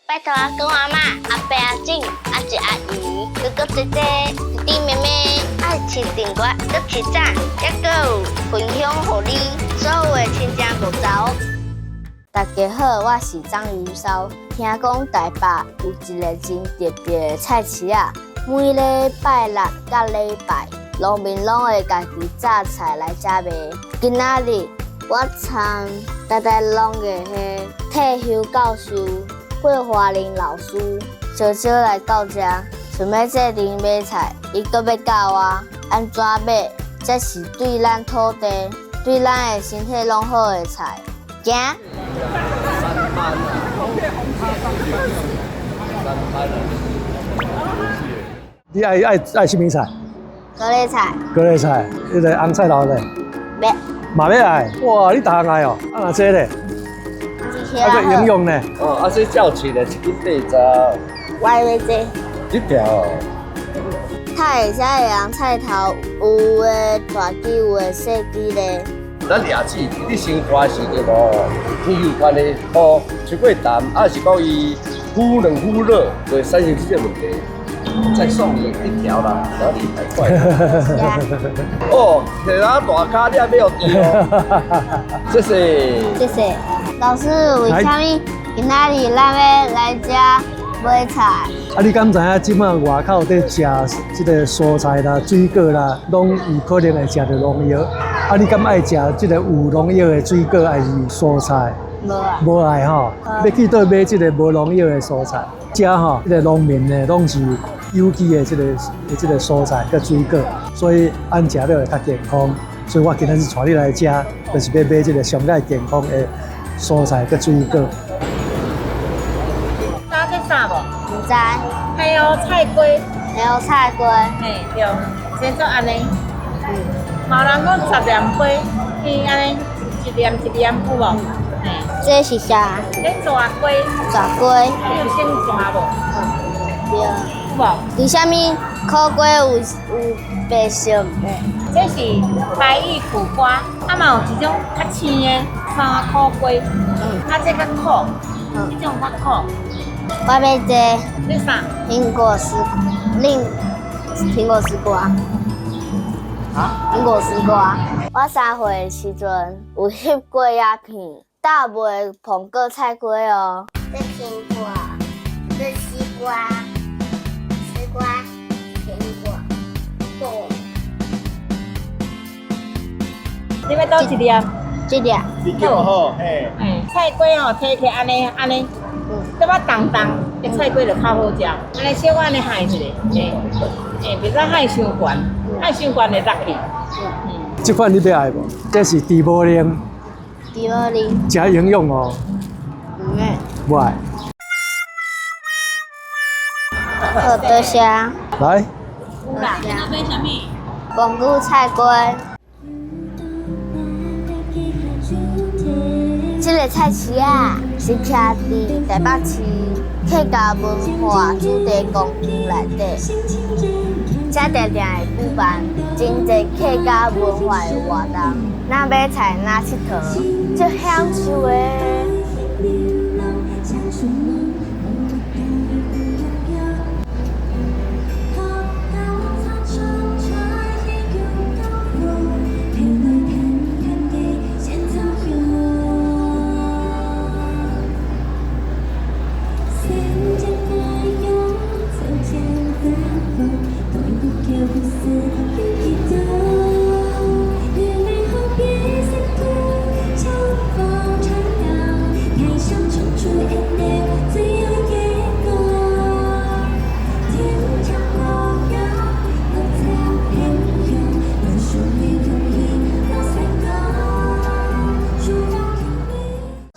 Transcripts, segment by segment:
拜托阿公阿嬷、阿伯阿婶、阿姐阿姨、哥哥姐姐、弟弟妹妹，爱吃订阅、搁吃赞，还搁有分享给你所有的亲戚朋友。大家好，我是张鱼烧。听讲台北有一个真特别的菜市啊，每礼拜六甲礼拜，农民拢会家己榨菜来遮卖。今仔日我参台拢的退休教授桂华林老师悄悄来到遮，想要制定买菜，伊搁要教我安怎买，才是对咱土地、对咱的身体拢好的菜。行。你爱什么菜？高丽菜。高丽菜，迄个红菜头嘞。买。嘛要爱，哇，你逐项爱哦。啊，这咧，啊个营养呢？哦，啊，这叫起来一斤80。我要这。一条。菜下会红菜头，有的大枝，有的细枝咧。咱牙齿，你生活时阵哦，天有关的哦，出过淡，啊是讲伊忽冷忽热，会产生这个问题。再送你一条啦，哪里还快？哦，摕咱大卡你也要对哦。谢谢。谢谢。老师，为什么今仔日咱要来遮买菜？啊，你敢知影即摆外口在食即个蔬菜啦、水果啦，拢有可能会食到农药。啊，你敢爱食即个有农药的水果还是蔬菜？无啊。无爱吼，要去倒买即个无农药的蔬菜。遮吼，即个农民呢，拢是有机的即个蔬菜甲水果，所以按食了会较健康。所以我今仔日带你来遮，就是要买即个上界健康的蔬菜甲水果。知这啥无？唔知。还有菜龟。还有菜龟。嘿，对，先做安尼。毛人讲10粒龟，伊安尼一粒有无？嘿。这是啥？这蛇龟。蛇龟。你有姓蛇无？对。无。为什么苦瓜有白色？这是白玉苦瓜，啊嘛有一种较青的山苦瓜，啊这较苦，这种较苦。我要这。你啥？苹果丝瓜。啊？苹果丝瓜。我3岁的时阵有翕过鸦片，但袂碰过菜龟哦。这苹果，这西瓜，丝瓜，苹果，果。你要倒一粒？这粒。好好，嘿。菜瓜吼，摕起安尼，这么重，这菜瓜就较好食。安尼小安尼หั่一下，别使หั่伤悬，หั่伤悬会落去。这款你要爱无？这是猪无灵。猪无灵。真营养哦。唔爱。不爱。好，多谢。来。有啦，你要买什么？蘑菇菜龟。这个菜市啊，是徛伫台北市客家文化主题公园内底，这常常会举办真侪客家文化的活动，哪买菜哪佚佗，足享受的。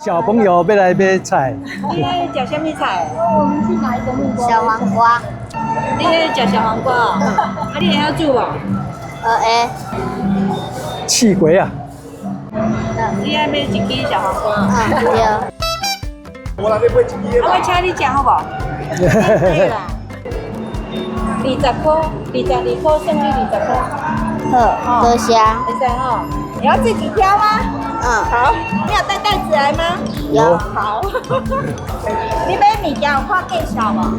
小朋友要来买菜。你爱食什么菜？我们去拿一个木瓜。小黄瓜。你爱食小黄瓜哦？啊，你会晓煮无？会。气鬼啊！你爱买1支小黄瓜？对。我来买1支。我请你食好无？可以啦。20块，22块，算你20块。好，多谢。会使吼？你要自己挑吗？好，你有带袋子来吗？有好。你买物件有看介绍吗？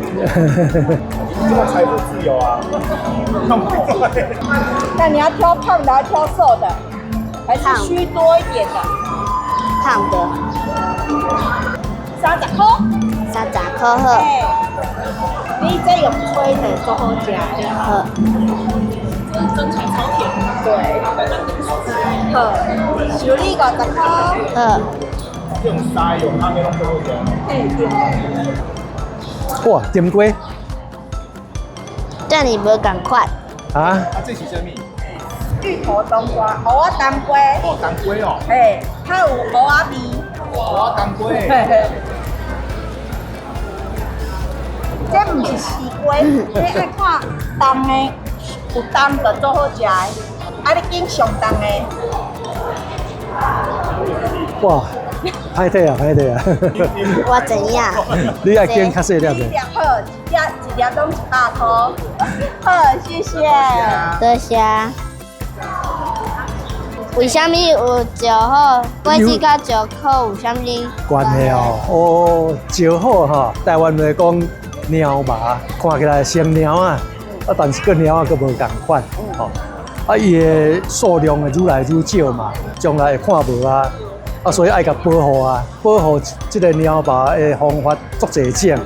这个财富自由啊！那你要挑胖的，还是挑瘦的，还是虚多一点的胖的？30块。 30块好，哎，你这有吹的，做好食的。好，身材超甜。对。好，小李50块。好，用沙用阿妹拢做好食。嘿，对。哇，点龟这样你不会赶快。啊！啊，这是什么？芋头冬瓜，蚵仔当归。哦，当归哦，嘿，它有蚵仔味。哇，当归。嘿嘿。这不是西瓜，你爱看重的，有重就做好食的，啊，你拣上重的。哇，歹体啊，歹体啊！我怎样？你爱拣较细粒的。好，一粒拢100块。好，谢谢。多谢。为什么有石好？果子甲石口有啥物关系哦？哦，石好哈，台湾来讲猫麻，看起来像猫啊，但是个猫啊，佫无共款，吼。啊，伊的数量会愈来愈少嘛，将来会看无啊，所以爱甲保护啊，保护即个猫麻的方法足侪种，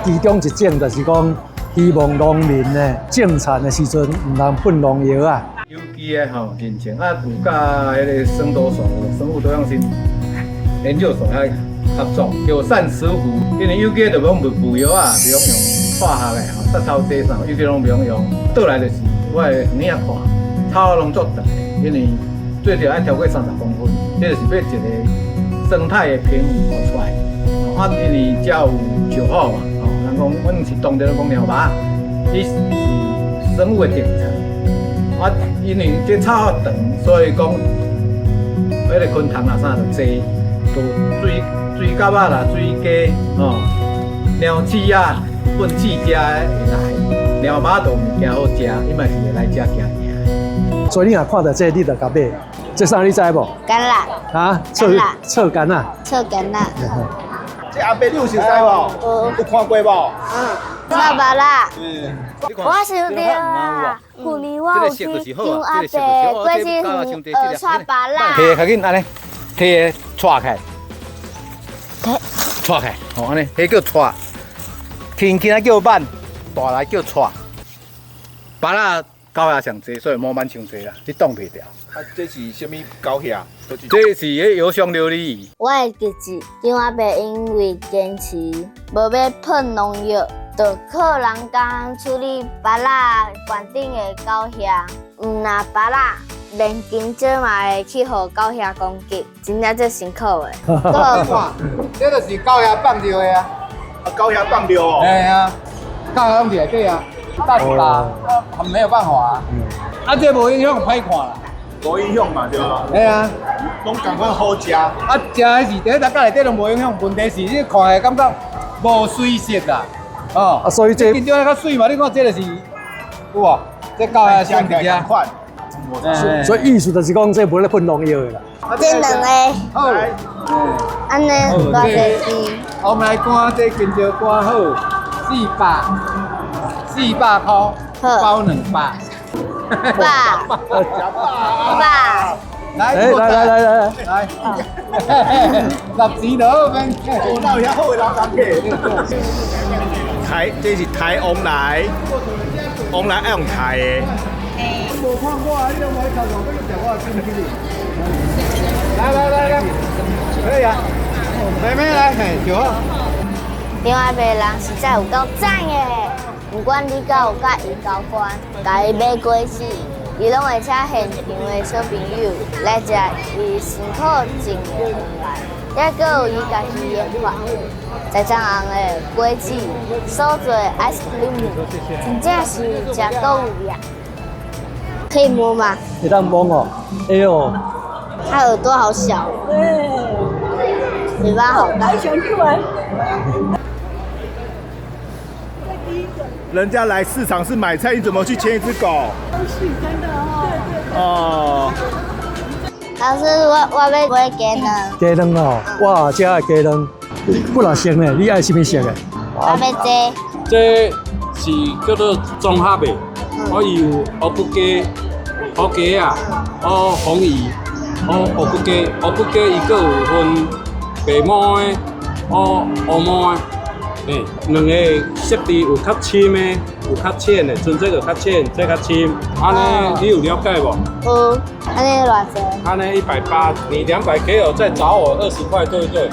其中一种就是讲，希望农民呢种田的时阵毋通喷农药啊。有机的吼认证有甲迄个生多所生物多样性研究所遐合作，友善食府，因为有机就讲不药啊，不用用化学的吼，石头地上有机拢不用用。倒来就是我会领看，草拢足长的，因为最少爱超过30公分，这就是要一个生态的平衡出来。因为只有石好嘛，吼，人讲阮是当地讲鸟麻，伊是生物的定层。因为这草好长，所以讲，迄个昆虫啊啥就济，都水蛤仔啦、水鸡哦、鸟鼠啊、粪鼠食的会来，鸟麻都物件好食，伊嘛是会来食行行。所以你若看到这，你就甲买。这啥你知无？橄榄、啊，臭干啊！臭橄榄，这阿伯你有熟悉无？有看过无？臭芭乐。嗯，我想到啊，去年我有去张阿伯过去园采芭乐。摕较紧安尼，摕个撮开，撮开，吼安尼，迄叫撮，轻轻啊叫慢，大来叫撮。芭乐高压上济，所以无慢伤济啦，你挡袂掉。啊，这是什么高遐？这是迄油香琉璃。我的日子，张阿伯因为坚持无要喷农药，就靠人工处理芭乐园顶的狗血。若芭乐连金针嘛会去互狗血攻击，真正最辛苦的。搁看，这就是狗牙放着的啊。啊，高遐放掉哦。哎呀，狗牙放着对啊，大大没有办法啊。啊，这无影响歹看啦。无影响嘛，对吧？哎呀，拢共款好食。啊，食的是第一大家内底都无影响，问题是你看的感觉无水色啦。哦，所以这紧张较水嘛，你看这就是有无？这狗牙上伫遮。款。所以意思就是讲，这无咧喷农药的啦。这两个好，安尼多少钱？我们来看这香蕉干好，400块，包200。爸，爸，来，来，10钱就好免。我那有遐好的老干客。台，这是台王来，王来爱用台的。无看过啊，你都无去头上，要食我信不信？来，可以啊，妹妹来，嘿，就好。张阿伯人实在有够赞的，不管你甲有甲伊交关，甲伊买果子，伊拢会请现场的小朋友来食伊辛苦种的回来，也阁有伊家己研发在张红的果子，所做的 ice cream， 真正是食够有呀。可以摸吗？会当摸哦，哎呦，它耳朵好小，嘴巴好大。人家来市场是买菜，你怎么去牵一只狗？真的哦。哦。老师，我要买鸡蛋，鸡蛋哦，哇，这个鸡蛋不老鲜呢，你爱什么色的？我要这。这是叫做综合的，我有乌骨鸡、乌鸡啊、红鱼、乌骨鸡，乌骨鸡伊个有分白毛的、乌毛的，两个色地有较深的，有较浅的，像这个较浅，这较深，安尼你有了解无？有，安尼偌济？安尼180，你200给我，再找我20块，对不对？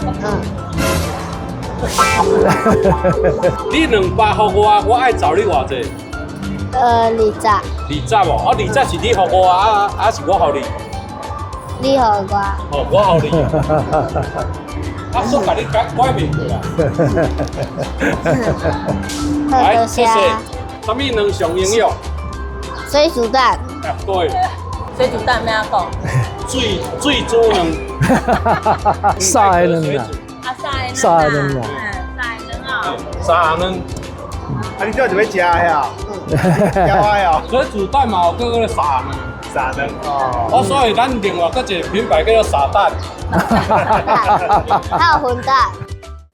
你200给我爱找你偌济20。20哦，20是你给我啊是我给你？你予我。哦，我给你。我甲你改面过啦。来，谢谢。什么两项营养？水煮蛋。对。水煮蛋咩讲？水煮卵。啥的卵啊？啥的卵啊？啥卵？啊，你这就要吃呀？要爱哦。水煮蛋嘛，有个啥卵？啥的哦。哦，所以咱另外搁一个品牌叫做傻蛋。还有混蛋。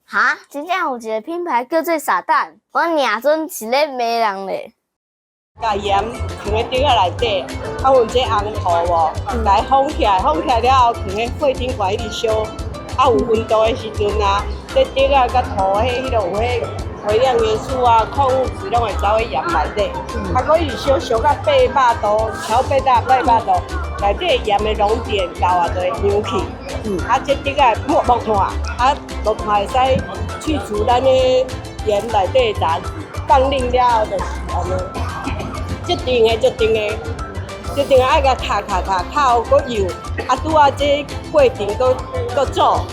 哈，真正有一个品牌叫做傻蛋，我娘阵是咧骂人咧。甲盐放喺鼎仔内底，啊，阮这红土无，来放起来，放起来了后，放喺火顶管迄里烧，啊有温度的时阵啊，这鼎仔甲土迄个有迄微量元素啊、矿物质拢会走喺盐内底，啊，可以烧到800度，超800度，内底盐的熔点高啊，就会扬起。啊，这鼎仔木炭，啊木炭会使去除咱的盐内底的杂质，放冷了后就是安尼。一定的爱甲敲好搁油，啊拄啊这过程搁做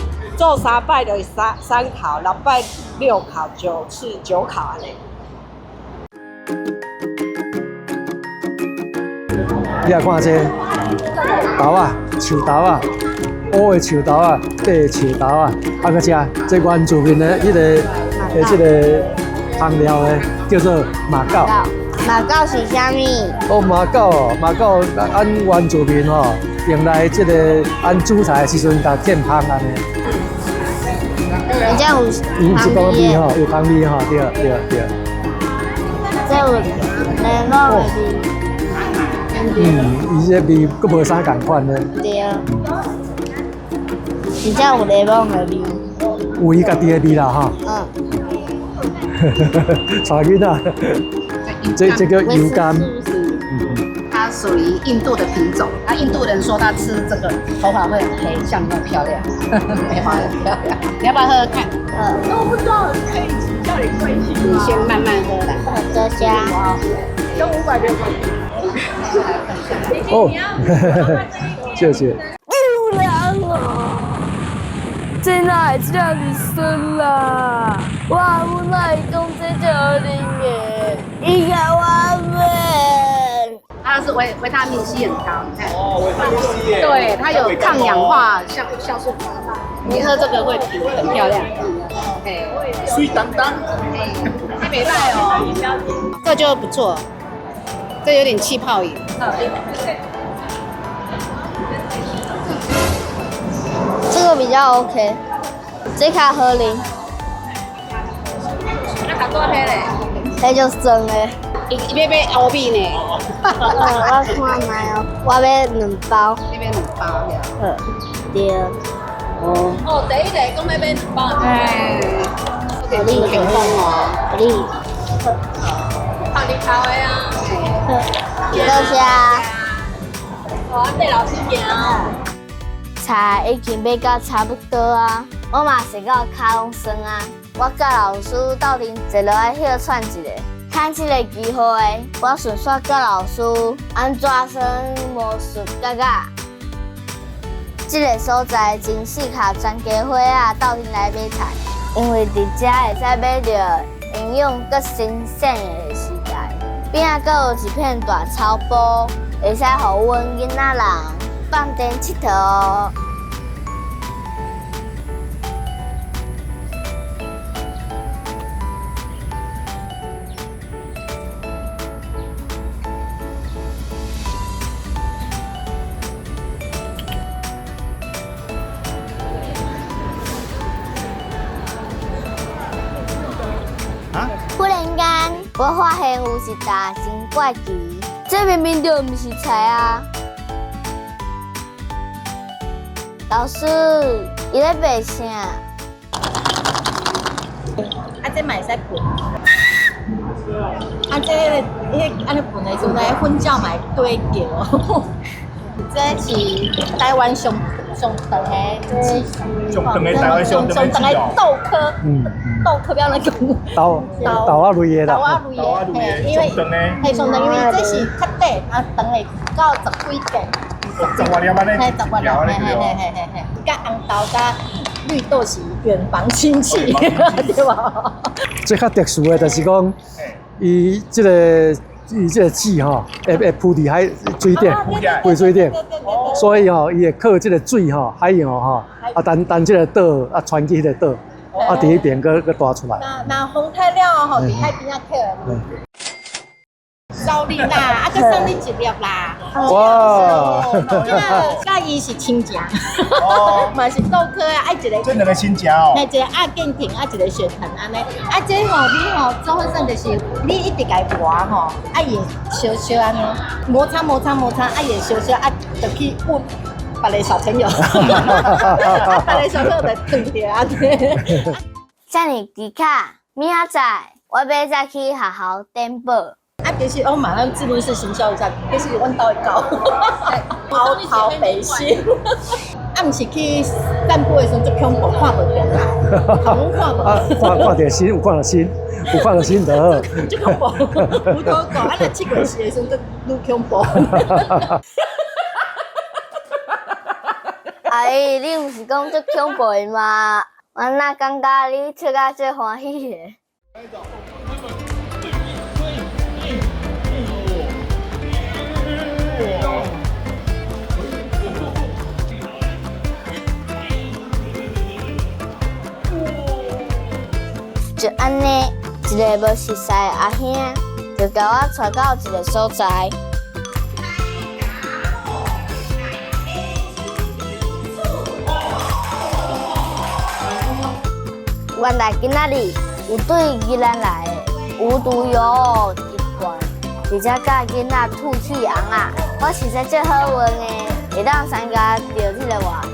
3摆就是3烤，6摆6烤，9次9烤安尼。你来看这豆啊，树豆啊，乌的树豆啊，白的树豆啊，啊个这原住民的这个香料的叫做马告。马告是啥物？哦，马告哦，马告按原住民吼，用来这个按煮菜的时阵，甲添香安尼。人家有香味吼，有香味吼，对。这有柠檬的味。伊这味佫无啥共款呢。对。真正有柠檬的味。有伊家己的味啦哈。查囡仔。这个油柑，它属于印度的品种。那印度人说他吃这个头发会很黑，像你那么漂亮，眉毛很漂亮。你要不要喝喝看？我不知道可以叫你贵姓你先慢慢喝来。这下。就500元。哦，谢谢。漂亮哦！这哪会这样子生啦？哇，我哪会讲这叫恁个？伊甲我问。它是维他命 C 很高，你看。哦，维他命 C 耶。对，它有抗氧化酵素。你喝这个会皮很漂亮。哎，水当当。哎，还没赖哦。这就不错，这有点气泡饮。这个比较 OK， 这卡合零。那卡多黑嘞？那就生的。一杯欧币呢？我看卖哦，我要2包。那边2包呀。对。哦，第一个讲那边2包。哎。有利很丰哦。有利。泡你咖啡啊。多谢。我对老师讲。菜已经买到差不多啊，我嘛是到脚拢酸啊。我甲老师斗阵坐落来歇喘一下，趁这个机会，我顺续甲老师安怎算魔术角角。这个所在真适合全家伙仔斗阵来买菜，因为伫遮会使买到营养佮新鲜的食材，边仔佮有一片大草埔，会使互阮囡仔人放电佚佗哦。我发现有一搭真怪奇，这明明就不是菜啊！老师，伊咧卖啥？这嘛会使拌。这安尼拌的时候，粉饺嘛会对叫。这是台湾上长的鸡，上长的台湾上长的鸡哦。豆科，豆科不要那个豆啊类的啦。豆啊类的，因为上长，因为这是较短，啊长的到10几个。十外粒安尼。10外粒，嘿。甲红豆甲绿豆是远房亲戚，对吧？最较特殊的就是讲，伊这个籽吼，会铺伫海水顶，飞水顶，所以吼，伊会靠这个水吼，海洋吼，啊，等这个岛啊传去迄个岛，啊，伫迄边个大出来。那风太了吼，伫海边仔靠。收你啦，啊，佮送你一粒啦。哇！甲伊是亲情，嘛是豆科啊，爱一个。这两个亲情哦。一个阿建庭，啊一个雪藤安尼。啊，这吼你吼做好算就是你一直甲伊磨吼，啊伊小小安尼摩擦，啊伊小小啊，就去问别个小朋友，别个小朋友就对着安尼。遮尔奇卡，明仔载我要再去学校点报。啊，其实我马上自论式行销一下，其实阮兜会搞，包头背心，啊，毋是去散步的时候就恐怖，看无见啦，头看无。啊，看着心，有看到心，有看到心就好。就恐怖，有多讲，啊，若七月时的时候就愈恐怖。阿姨，你毋是讲足恐怖的吗？我哪感觉你出啊最欢喜的。就安尼，一个无熟悉的阿兄，就甲我带到一个所在。原来今仔日有对宜兰来的无独有偶一团，而且甲囡仔吐气红啊，我实在最好运的，会当参加到这个活动。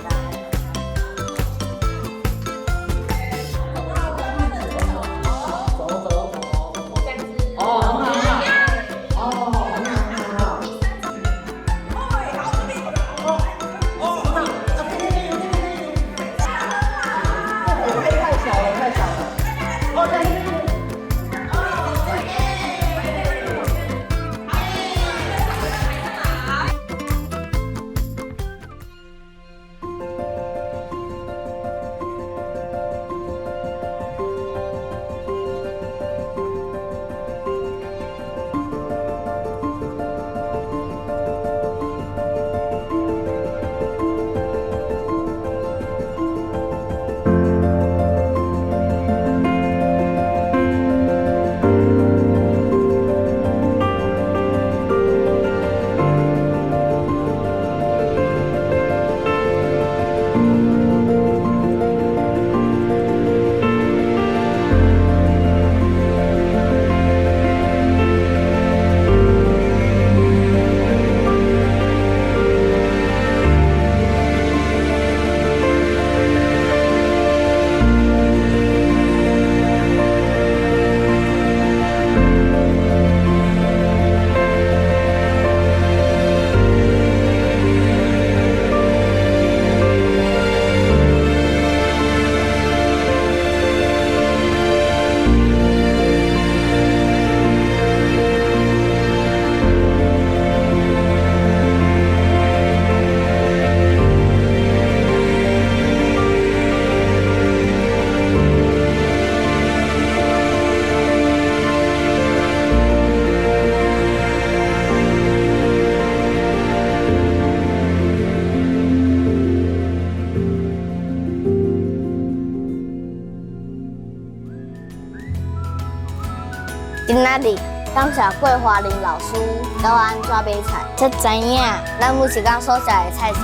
今仔日感谢桂花玲老师教我安怎买菜，才知影咱每一天所食的菜色、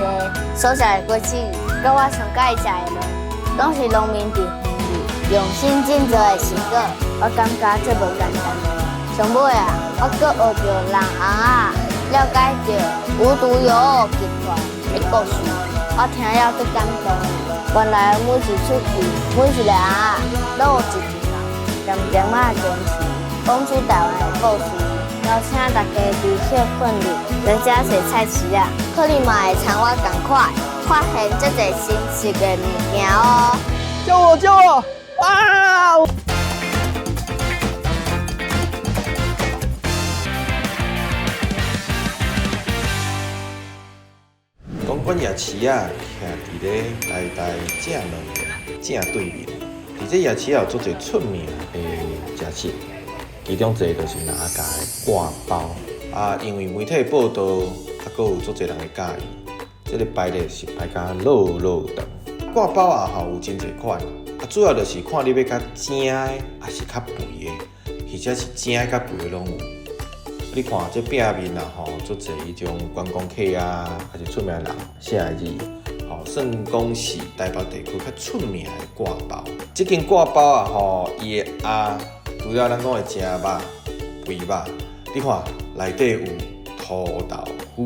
所食的果子，甲我上介意食的物，拢是农民伫用心种植的水果。我感觉这无简单，上尾啊，我阁学着人红啊，了解着无独有偶集团的故事，我听了足感动。原来每一出戏，每一个人啊，都有一条点点啊坚持，讲出台湾的故事。邀请大家除夕奋力，人家是菜市啊，可你嘛会像我同款，发现这个新奇的物件哦。救我！救我！啊！讲阮夜市啊，徛伫咧台台正门正对面。伫这夜市有足侪出名的食食，其中一个就是哪家的挂包啊。因为媒体报道，啊，阁有足侪人会介意。这个排列是排甲老长。挂包啊，吼有真侪款，啊，主要就是看你要较正的，还是较肥的，或者是正的较肥的拢有。你看这壁面啊，吼，足侪迄种观光客啊，还是出名人写的字，吼，算讲是台北地区较出名的挂包。这间挂包啊，吼，伊的鸭，除了咱讲的正肉、肥肉，你看内底有土豆腐，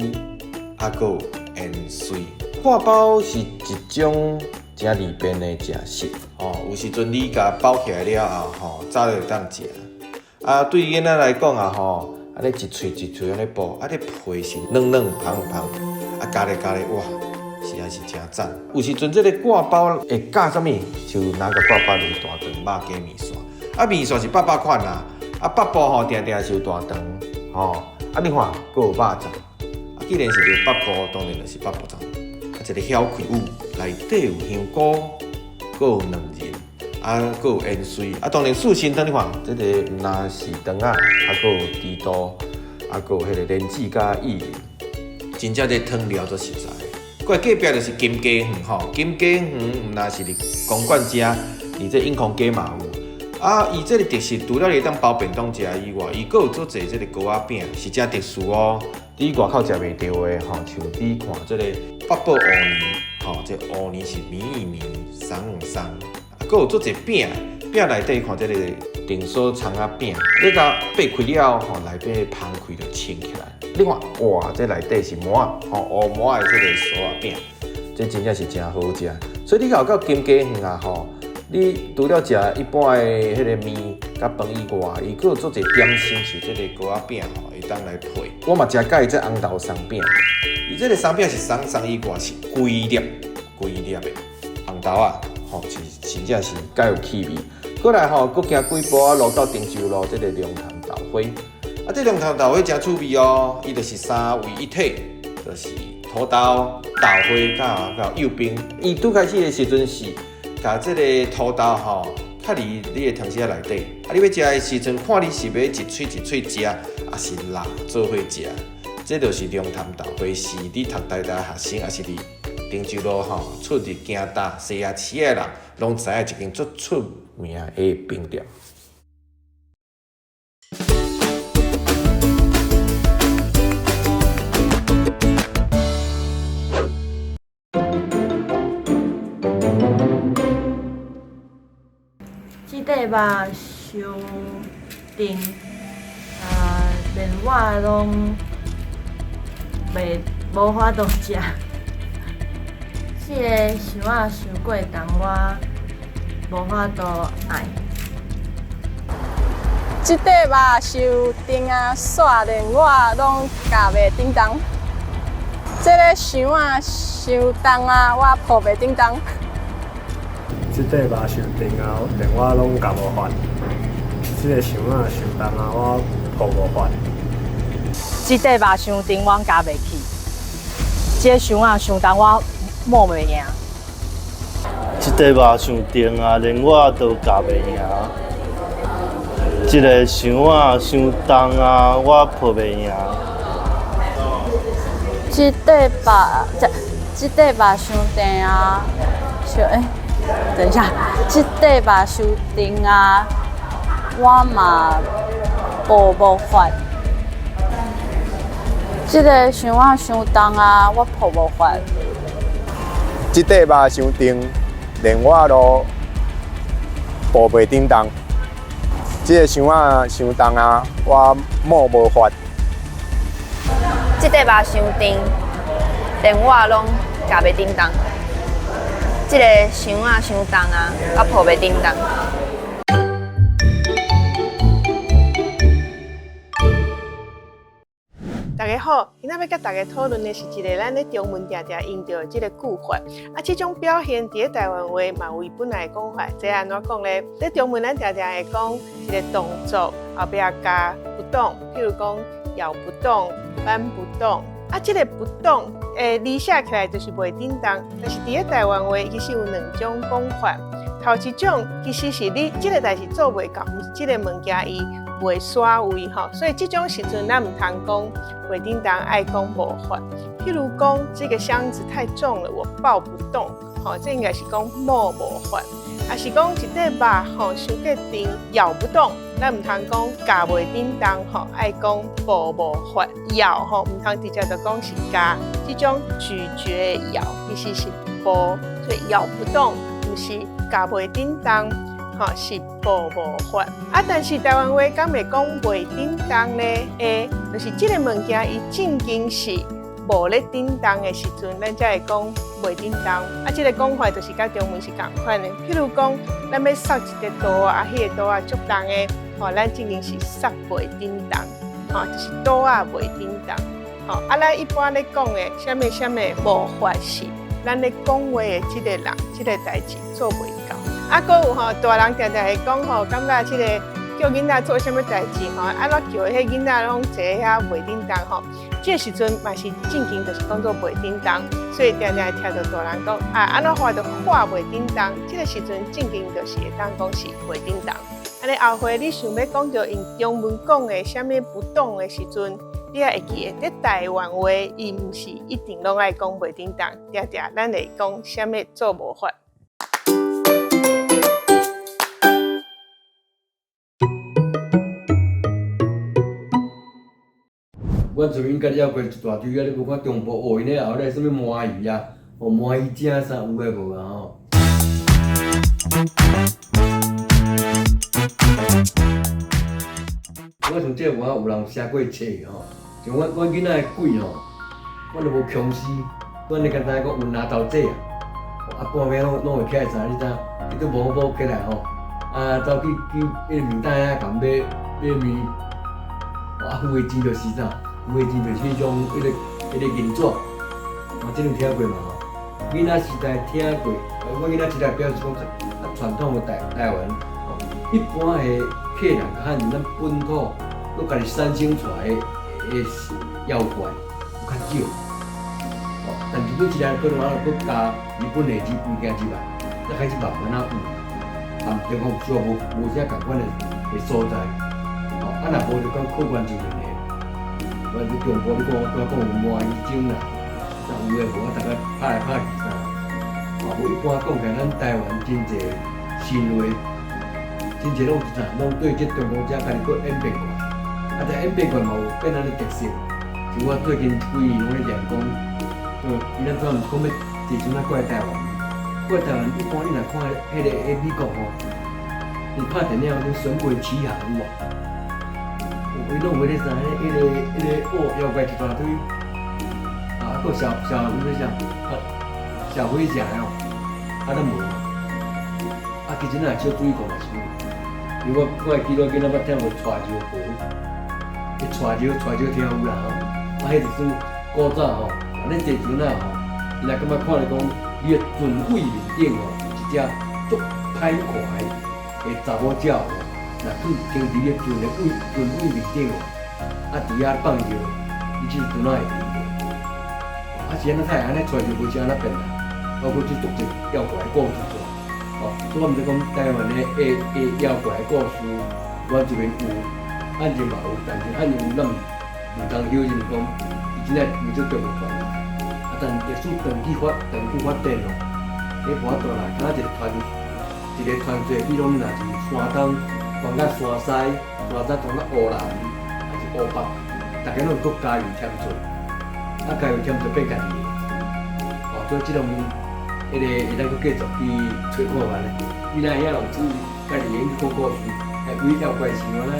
啊，阁有盐水。挂包是一种真利便的食食，吼，有时阵你甲包起来了后，吼，早就当食。啊，对囡仔来讲啊，吼。安尼一喙一喙安尼剥，啊，你皮是软软香香，啊，加咧，哇，实在是真赞。有时阵这个挂包会加啥物？就拿个挂包就是大肠肉加面线，啊，面线是8百款啦，啊，北部吼定是有大肠，吼，啊，你看，阁有肉粽，啊，既然是着北部，当然就是北部粽，啊，一个小开有，内底有香菇，阁有两仁。啊，阁有盐水，啊，当然素心汤你看，这个毋那是肠啊，啊，阁有猪肚，啊，阁有迄个莲子加薏仁，真正这汤料足实在。过来隔壁就是金鸡园吼，金鸡园毋那是伫公馆食，而这永康街嘛有。啊，伊这个特色除了你当包便当食以外，伊阁有做侪这个糕仔饼，是真特殊哦。伫外口食袂到的吼，像你看这个北部芋泥，吼，这芋泥是绵绵松。阁有做一饼，饼内底看这个定锁葱仔饼，你甲掰开了吼，内底芳开就清起来。你看，哇，这内底是馍吼，乌馍的这个酥仔饼，这真正是真好食。所以你若到金鸡园啊吼，你除了食一般的迄个面甲饭以外，伊阁有做一点心，像这个糕仔饼吼，会当来配。我嘛真介意这红豆松饼，伊这个松饼是松以外是规粒的红豆啊。吼，是真正是介有气味。过来吼，佫行几步啊，落到汀州路这个龙潭豆花。啊，这龙潭豆花真趣味哦，伊就是三位一体，就是土豆、豆花甲柚冰。伊拄开始的时阵是，甲这个土豆吼，较离你的汤匙内底。啊，你要食的时阵，看你是要一喙食，还是辣做伙食。这就是龙潭豆花，是你读台大学生，还是你？汀州路吼，出入行大西亚市的人，拢知影一间足出名的饼店。即块肉伤甜，连我拢无法度食。即个想啊伤过重，我无法度爱。即块肉伤甜啊，煞连我拢夹袂叮当。即个想啊伤重啊，我抱袂叮当。即块肉伤甜啊，连我拢夹无法。即个想啊伤重啊，我抱无法。即块肉伤甜，我夹袂起。即个想啊伤重，我摸袂赢。即块肉伤甜啊，连我都夹袂赢。即个伤啊伤重啊，我抱袂赢。即块肉伤甜啊，等一下，即块肉伤甜啊，我嘛无法。即个伤啊伤重啊，我抱无法。即块肉伤甜，连我都抱袂叮当。这个箱仔伤重啊，我摸无法。这块肉伤甜，连我拢夹袂叮当。这个箱仔伤重啊，我抱袂叮当。大家好，今仔要甲大家讨论的是一个咱咧中文常常用到的这个句法。这种表现伫台湾话嘛有伊本来的讲法。这安怎讲咧？在中文咱常常会讲一个动作后壁加不动，譬如讲摇不动、搬不动。这个不动，字写起来就是袂叮当。但是伫咧台湾话，其实有两种讲法。头一种其实是你这个代志做袂到，这个物件伊袂煞位吼，所以这种时阵咱唔通讲袂叮当，爱讲无法。譬如讲这个箱子太重了，我抱不动，吼，这应该是讲摸无法。啊是讲一块肉吼伤过重，摇不动，咱唔通讲夹袂叮当吼，爱讲抱无法。摇吼唔通直接就讲是夹，这种咀嚼的摇其实是抱，所以摇不动不是夹袂叮当。是抱无法但是台湾话敢会讲袂叮当呢？就是这个物件伊正经是无咧叮当的时阵，咱才会讲袂叮当。这个讲法就是甲中文是共款的。譬如讲，咱要扫一个刀迄个刀足重的，咱正经是扫袂叮当，就是刀袂叮当。咱一般咧讲的，什么无法是咱咧讲话的这个人，这个代志做袂到。搁有大人常常会讲感觉这个叫囡仔做什么代志安怎叫迄囡仔拢坐遐袂叮当这个时阵嘛是正经，就是讲做袂叮当，所以常常会听到大人讲安怎画就画袂叮当，这个时阵正经就是会当讲是袂叮当。后回你想要讲到用中文讲的什么不动的时阵，你也会记得，在台湾话伊毋是一定拢爱讲袂叮当，咱会讲什么做无法。阮最近甲了过一大堆你无看中部学因咧后咧什物麻鱼啊，麻鱼正啥有诶无啊吼？我像这话有人写过册吼，像阮囡仔诶鬼吼，阮都无强死，阮咧简单讲有拿头济半暝拢会起来查，你知？伊都无好起来吼，走去迄个面带啊，共买面，付诶钱就是啥？付诶钱就是迄种迄个银纸，这种听过嘛吼？囡仔时代听过，我囡仔时代表示讲较传统诶台湾，一般诶客人较咱本土，佮家己产生出来诶妖怪有较少。但是每一个可能佮加日本的物件之外，再开始慢慢有，就讲需要无啥共款的所在。若无就讲客观一面的，我中国你讲有麻鱼精啦，有诶无大家拍来拍去啥。无一般讲起来，咱台湾真侪新话，真侪拢对这中国者家己佫演变过来，但演变过来嘛有变咱的特色。像我最近几年拢咧练讲。伊咱专门讲要自阵过来台湾，过来台湾一般你若看迄个美国吼，伊拍电影迄种神鬼奇航有无？伊拢有迄个啥，迄个妖怪一大堆，佫小那啥，小飞侠哦，咱无。其实咱也少注意讲嘛是，因为我会记到囡仔捌听过带石婆，带石听有啦吼，迄就是古早吼。咱坐船啊吼，伊若感觉看咧讲，伊个船尾面顶吼，一只足歹看的查某鸟吼，若停伫个船尾面顶吼，伫遐放尿，伊即船仔会飞过。是安怎睇？安尼带就无是安怎变啦，包括即足侪妖怪故事做。所以我毋是讲台湾的妖怪故事，我这边有，汉人嘛有，但是汉人有咱毋当晓就是讲。真正有做中国传，但历史长期发展咯，你无法度啦，敢若一个团队，比如若是山东传到山西，山西传到湖南，还是湖北，大家拢搁加油添醋，加油添醋变家己的，所以这种会当搁继续去找看看咧，伊若遐有注意，家己研究故事，会有规条怪是安尼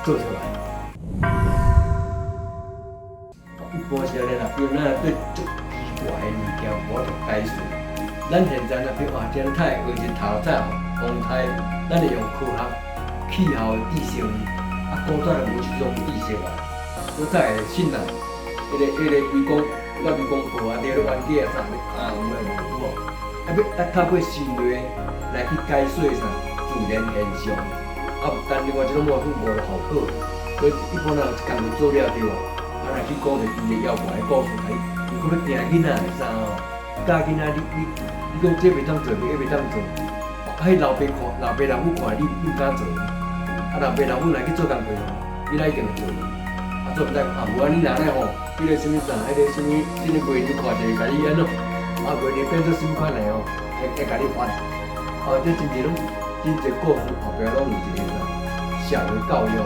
做出来。一般时咧啦，比如咱对足奇怪的物件，我就解释。咱现在呢，比如话天台或者头早风台，咱是用科学气候的地形，古早无这种地形啊，古早的信人，迄个微光，我微光报啊，第个原理啊啥物有诶无无？要透过心理来去解说啥自然现象，但另外一种我佫无效果，所以一般人工作做了对无？来去鼓励伊的妖怪的故事，伊可要惊囡仔的啥哦？教囡仔你讲这袂当做，那袂当做，迄老爸老母看你唔敢做，老爸老母来去做工课哦，你来一定会做，做唔知无安尼拿来吼，迄个什么啥，迄个什么美女看者甲你安怎，美女变做什么款来哦，会甲你烦，这真侪拢真侪故事后壁拢有一个啥小的教育。